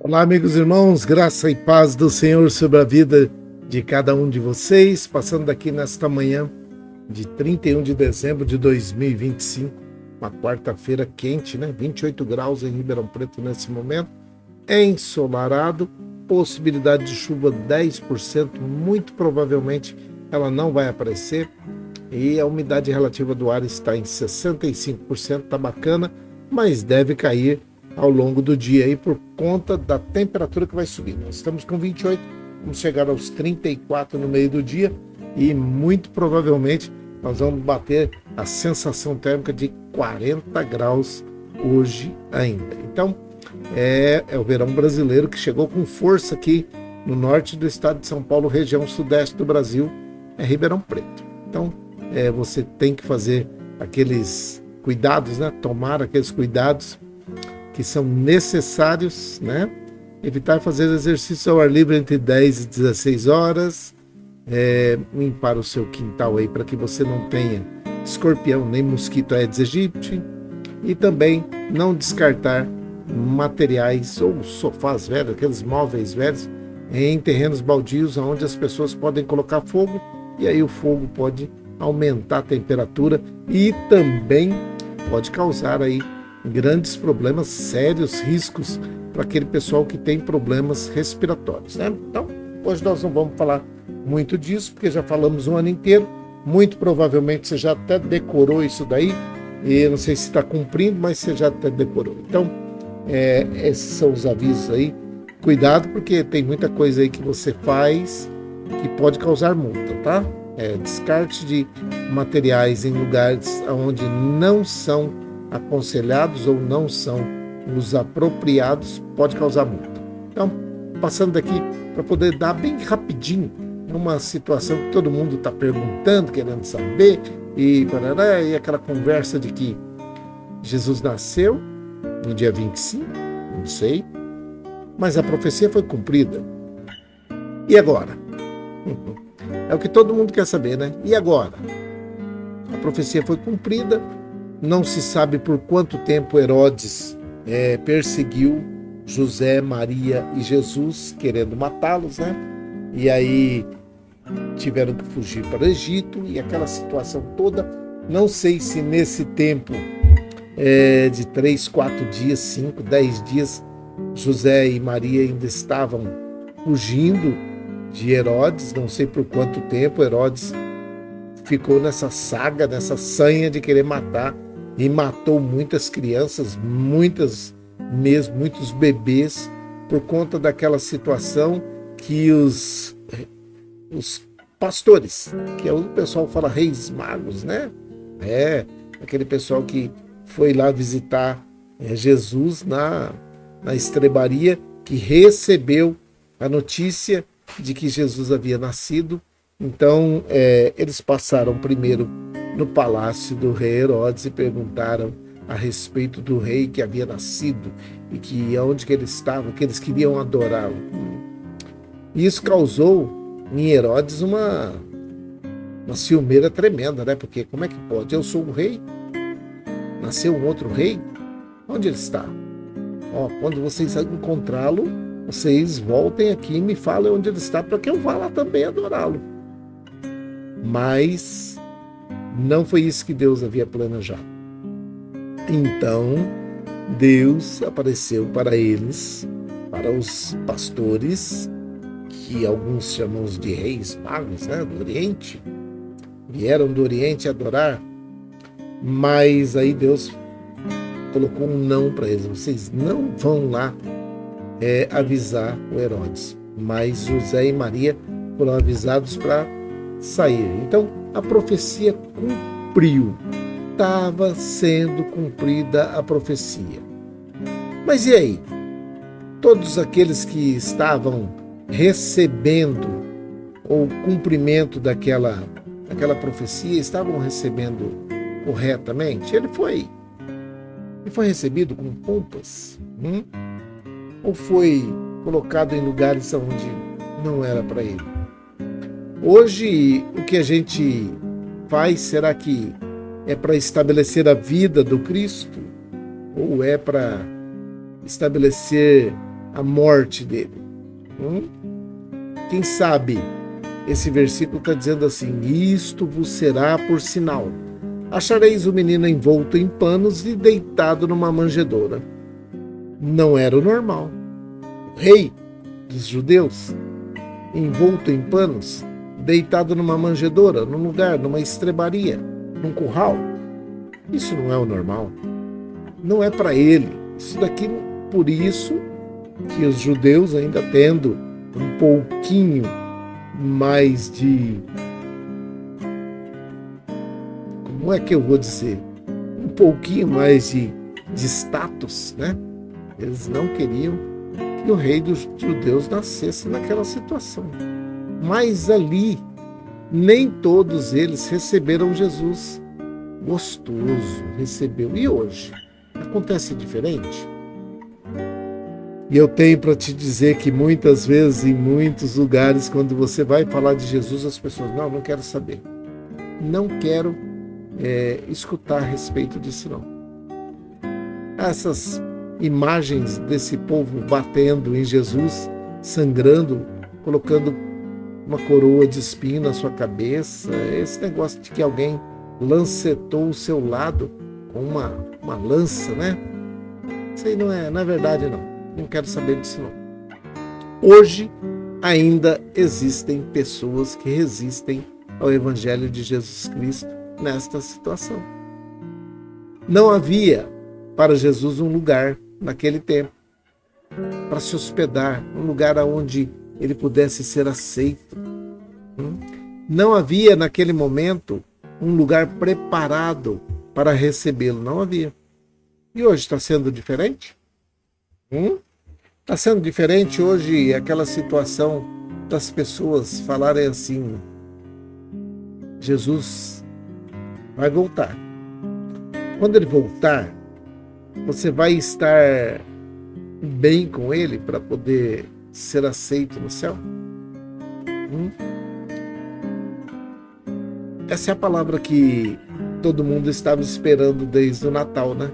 Olá, amigos e irmãos, graça e paz do Senhor sobre a vida de cada um de vocês, passando daqui nesta manhã de 31 de dezembro de 2025, uma quarta-feira quente, 28 graus em Ribeirão Preto nesse momento, ensolarado, possibilidade de chuva 10%, muito provavelmente ela não vai aparecer, e a umidade relativa do ar está em 65%, tá bacana, mas deve cair ao longo do dia aí por conta da temperatura que vai subir. Nós estamos com 28, vamos chegar aos 34 no meio do dia e muito provavelmente nós vamos bater a sensação térmica de 40 graus hoje ainda. Então é o verão brasileiro que chegou com força aqui no norte do estado de São Paulo, região sudeste do Brasil, é Ribeirão Preto. Então você tem que fazer aqueles cuidados, tomar aqueles cuidados que são necessários, evitar fazer exercício ao ar livre entre 10 e 16 horas, limpar o seu quintal aí para que você não tenha escorpião nem mosquito Aedes aegypti, e também não descartar materiais ou sofás velhos, aqueles móveis velhos, em terrenos baldios onde as pessoas podem colocar fogo, e aí o fogo pode aumentar a temperatura e também pode causar aí grandes problemas, sérios riscos para aquele pessoal que tem problemas respiratórios, Então, hoje nós não vamos falar muito disso, porque já falamos o ano inteiro, muito provavelmente você já até decorou isso daí, e eu não sei se está cumprindo, mas você já até decorou. Então, esses são os avisos aí, cuidado, porque tem muita coisa aí que você faz que pode causar multa, tá? Descarte de materiais em lugares onde não são aconselhados ou não são os apropriados, pode causar multa. Então, passando daqui para poder dar bem rapidinho uma situação que todo mundo está perguntando, querendo saber, e aquela conversa de que Jesus nasceu no dia 25, não sei, mas a profecia foi cumprida. E agora? É o que todo mundo quer saber, E agora? A profecia foi cumprida, não se sabe por quanto tempo Herodes perseguiu José, Maria e Jesus, querendo matá-los, E aí tiveram que fugir para o Egito, e aquela situação toda. Não sei se nesse tempo de 3, 4 dias, 5, 10 dias, José e Maria ainda estavam fugindo de Herodes, não sei por quanto tempo Herodes ficou nessa saga, nessa sanha de querer matar, e matou muitas crianças, muitos bebês, por conta daquela situação que os pastores, que é o pessoal fala reis magos, aquele pessoal que foi lá visitar Jesus na estrebaria, que recebeu a notícia de que Jesus havia nascido. Então eles passaram primeiro no palácio do rei Herodes e perguntaram a respeito do rei que havia nascido e que onde que ele estava, que eles queriam adorá-lo. E isso causou em Herodes uma ciumeira tremenda, porque como é que pode? Eu sou o rei, nasceu um outro rei, onde ele está? Quando vocês encontrá-lo, vocês voltem aqui e me falem onde ele está, para que eu vá lá também adorá-lo. Mas não foi isso que Deus havia planejado. Então, Deus apareceu para eles, para os pastores, que alguns chamam de reis magos, do Oriente, vieram do Oriente adorar, mas aí Deus colocou um não para eles: vocês não vão lá avisar o Herodes. Mas José e Maria foram avisados para sair. Então a profecia cumpriu, estava sendo cumprida a profecia. Mas e aí? Todos aqueles que estavam recebendo o cumprimento daquela profecia estavam recebendo corretamente? Ele foi recebido com pompas? Ou foi colocado em lugares onde não era para ele? Hoje, o que a gente faz, será que é para estabelecer a vida do Cristo? Ou é para estabelecer a morte dele. Quem sabe esse versículo está dizendo assim: isto vos será por sinal. Achareis o menino envolto em panos e deitado numa manjedoura. Não era o normal. O rei dos judeus, envolto em panos, deitado numa manjedoura, num lugar, numa estrebaria, num curral. Isso não é o normal. Não é para ele. Isso daqui, por isso que os judeus, ainda tendo um pouquinho mais de... Como é que eu vou dizer? Um pouquinho mais de status, né? Eles não queriam que o rei dos judeus nascesse naquela situação. Mas ali, nem todos eles receberam Jesus gostoso, recebeu. E hoje? Acontece diferente? E eu tenho para te dizer que muitas vezes, em muitos lugares, quando você vai falar de Jesus, as pessoas, não quero saber. Não quero escutar a respeito disso, não. Essas imagens desse povo batendo em Jesus, sangrando, colocando uma coroa de espinho na sua cabeça, esse negócio de que alguém lancetou o seu lado com uma lança, né? Isso aí não é verdade, não. Não quero saber disso, não. Hoje ainda existem pessoas que resistem ao Evangelho de Jesus Cristo nesta situação. Não havia para Jesus um lugar naquele tempo para se hospedar, um lugar onde ele pudesse ser aceito. Não havia naquele momento um lugar preparado para recebê-lo, não havia. E hoje está sendo diferente? Está sendo diferente hoje aquela situação das pessoas falarem assim: Jesus vai voltar. Quando ele voltar, você vai estar bem com ele para poder ser aceito no céu? Essa é a palavra que todo mundo estava esperando desde o Natal, né?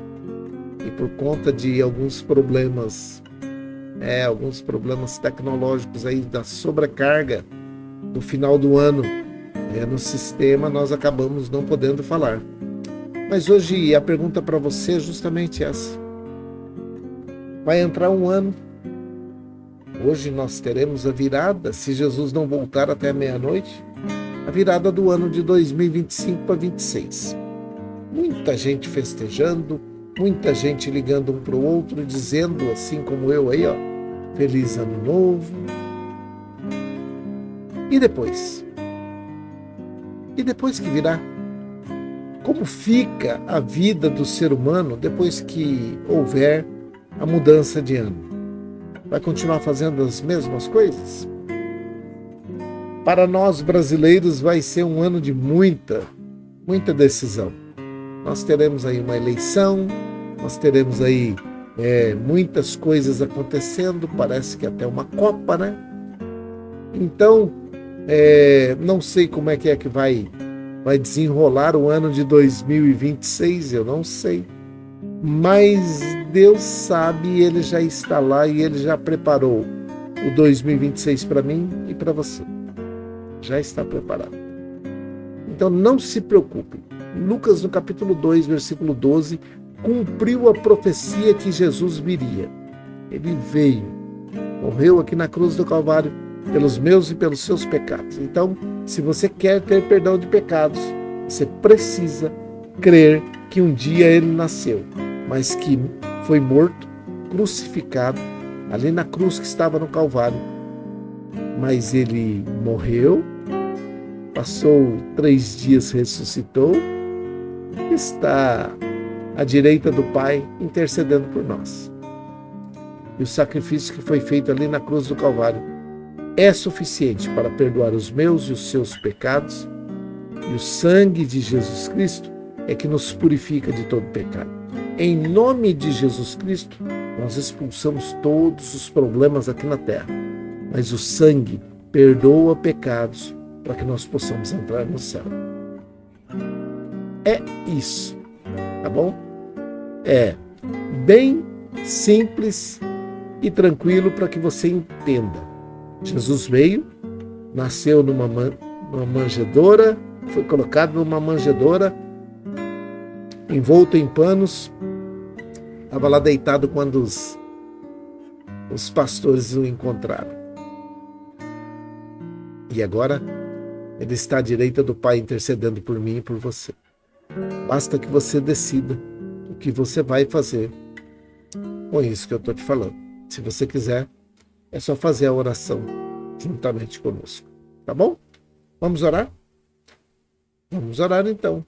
E por conta de alguns problemas tecnológicos aí, da sobrecarga do final do ano no sistema, nós acabamos não podendo falar. Mas hoje a pergunta para você é justamente essa. Vai entrar um ano. Hoje nós teremos a virada, se Jesus não voltar até a meia-noite, a virada do ano de 2025 para 2026. Muita gente festejando, muita gente ligando um para o outro e dizendo, assim como eu aí, feliz ano novo. E depois? E depois que virá? Como fica a vida do ser humano depois que houver a mudança de ano? Vai continuar fazendo as mesmas coisas? Para nós brasileiros vai ser um ano de muita decisão. Nós teremos aí uma eleição, nós teremos aí muitas coisas acontecendo, parece que até uma Copa, né? Então, não sei como é que vai desenrolar o ano de 2026, eu não sei. Mas Deus sabe, Ele já está lá e Ele já preparou o 2026 para mim e para você. Já está preparado. Então não se preocupe. Lucas, no capítulo 2, versículo 12, cumpriu a profecia que Jesus viria. Ele veio, morreu aqui na cruz do Calvário pelos meus e pelos seus pecados. Então, se você quer ter perdão de pecados, você precisa crer que um dia ele nasceu, mas que foi morto, crucificado, ali na cruz que estava no Calvário. Mas ele morreu, passou 3 dias, ressuscitou, está à direita do Pai, intercedendo por nós. E o sacrifício que foi feito ali na cruz do Calvário é suficiente para perdoar os meus e os seus pecados, e o sangue de Jesus Cristo é que nos purifica de todo pecado. Em nome de Jesus Cristo, nós expulsamos todos os problemas aqui na terra, mas o sangue perdoa pecados para que nós possamos entrar no céu. É isso, tá bom? É bem simples e tranquilo para que você entenda. Jesus veio, nasceu numa manjedoura, foi colocado numa manjedoura, envolto em panos, estava lá deitado quando os pastores o encontraram. E agora ele está à direita do Pai intercedendo por mim e por você. Basta que você decida o que você vai fazer com isso que eu estou te falando. Se você quiser, é só fazer a oração juntamente conosco. Tá bom? Vamos orar? Vamos orar então.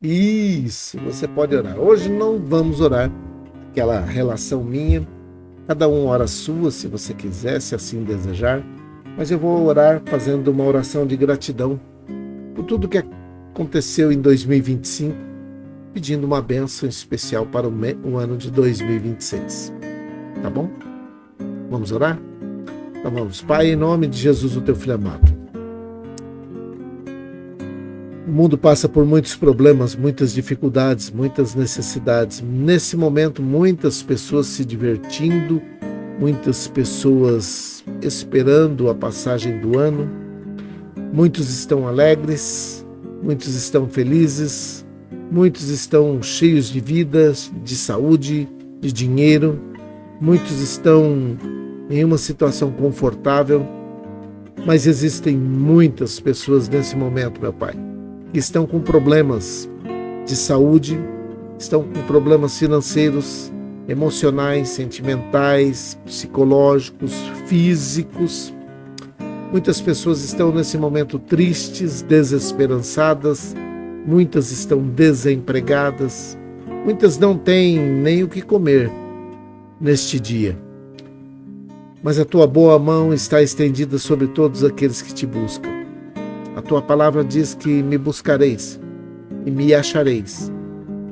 Isso, você pode orar. Hoje não vamos orar aquela relação minha. Cada um ora a sua, se você quiser, se assim desejar. Mas eu vou orar fazendo uma oração de gratidão por tudo que aconteceu em 2025, pedindo uma bênção especial para o ano de 2026. Tá bom? Vamos orar? Então vamos. Pai, em nome de Jesus, o teu filho amado. O mundo passa por muitos problemas, muitas dificuldades, muitas necessidades. Nesse momento, muitas pessoas se divertindo, muitas pessoas esperando a passagem do ano. Muitos estão alegres, muitos estão felizes, muitos estão cheios de vida, de saúde, de dinheiro. Muitos estão em uma situação confortável, mas existem muitas pessoas nesse momento, meu Pai, que estão com problemas de saúde, estão com problemas financeiros, emocionais, sentimentais, psicológicos, físicos. Muitas pessoas estão nesse momento tristes, desesperançadas, muitas estão desempregadas, muitas não têm nem o que comer neste dia. Mas a tua boa mão está estendida sobre todos aqueles que te buscam. A tua palavra diz que me buscareis e me achareis,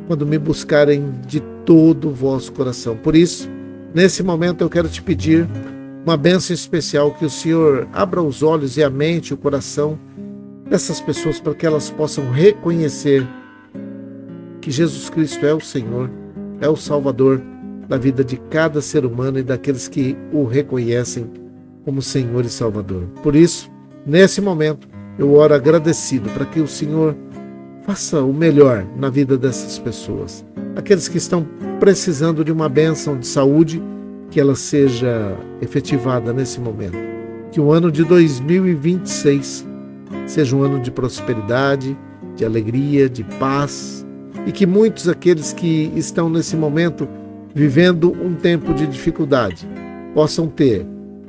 quando me buscarem de todo o vosso coração. Por isso, nesse momento eu quero te pedir uma bênção especial, que o Senhor abra os olhos e a mente e o coração dessas pessoas para que elas possam reconhecer que Jesus Cristo é o Senhor, é o Salvador da vida de cada ser humano e daqueles que o reconhecem como Senhor e Salvador. Por isso, nesse momento, eu oro agradecido para que o Senhor faça o melhor na vida dessas pessoas. Aqueles que estão precisando de uma bênção de saúde, que ela seja efetivada nesse momento. Que o ano de 2026 seja um ano de prosperidade, de alegria, de paz, e que muitos aqueles que estão nesse momento vivendo um tempo de dificuldade possam ter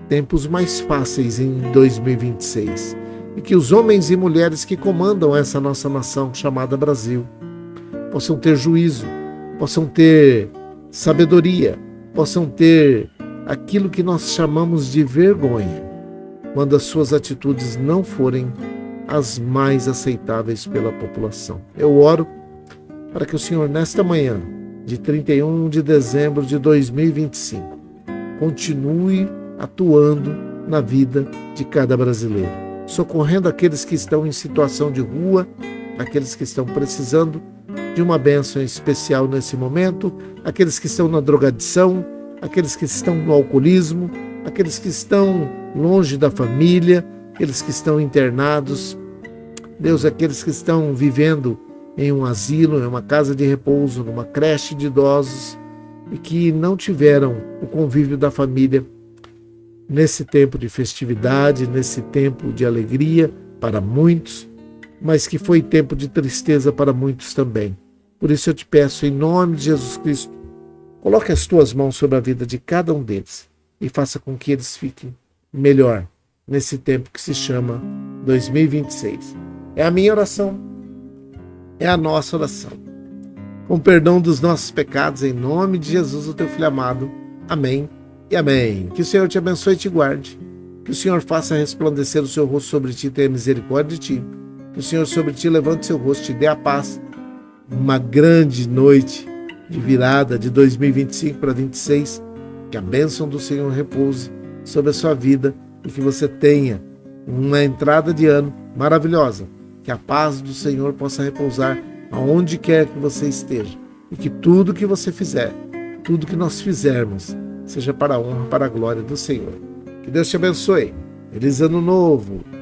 tempos mais fáceis em 2026. E que os homens e mulheres que comandam essa nossa nação chamada Brasil possam ter juízo, possam ter sabedoria, possam ter aquilo que nós chamamos de vergonha, quando as suas atitudes não forem as mais aceitáveis pela população. Eu oro para que o Senhor, nesta manhã de 31 de dezembro de 2025, continue atuando na vida de cada brasileiro, socorrendo aqueles que estão em situação de rua, aqueles que estão precisando de uma bênção especial nesse momento, aqueles que estão na drogadição, aqueles que estão no alcoolismo, aqueles que estão longe da família, aqueles que estão internados. Deus, aqueles que estão vivendo em um asilo, em uma casa de repouso, numa creche de idosos e que não tiveram o convívio da família nesse tempo de festividade, nesse tempo de alegria para muitos, mas que foi tempo de tristeza para muitos também. Por isso eu te peço, em nome de Jesus Cristo, coloque as tuas mãos sobre a vida de cada um deles e faça com que eles fiquem melhor nesse tempo que se chama 2026. É a minha oração, é a nossa oração. Com perdão dos nossos pecados, em nome de Jesus, o teu Filho amado. Amém e amém. Que o Senhor te abençoe e te guarde. Que o Senhor faça resplandecer o seu rosto sobre ti e tenha misericórdia de ti. Que o Senhor sobre ti levante seu rosto e te dê a paz. Uma grande noite de virada de 2025 para 2026. Que a bênção do Senhor repouse sobre a sua vida e que você tenha uma entrada de ano maravilhosa. Que a paz do Senhor possa repousar aonde quer que você esteja. E que tudo que você fizer, tudo que nós fizermos, seja para a honra, para a glória do Senhor. Que Deus te abençoe. Feliz Ano Novo.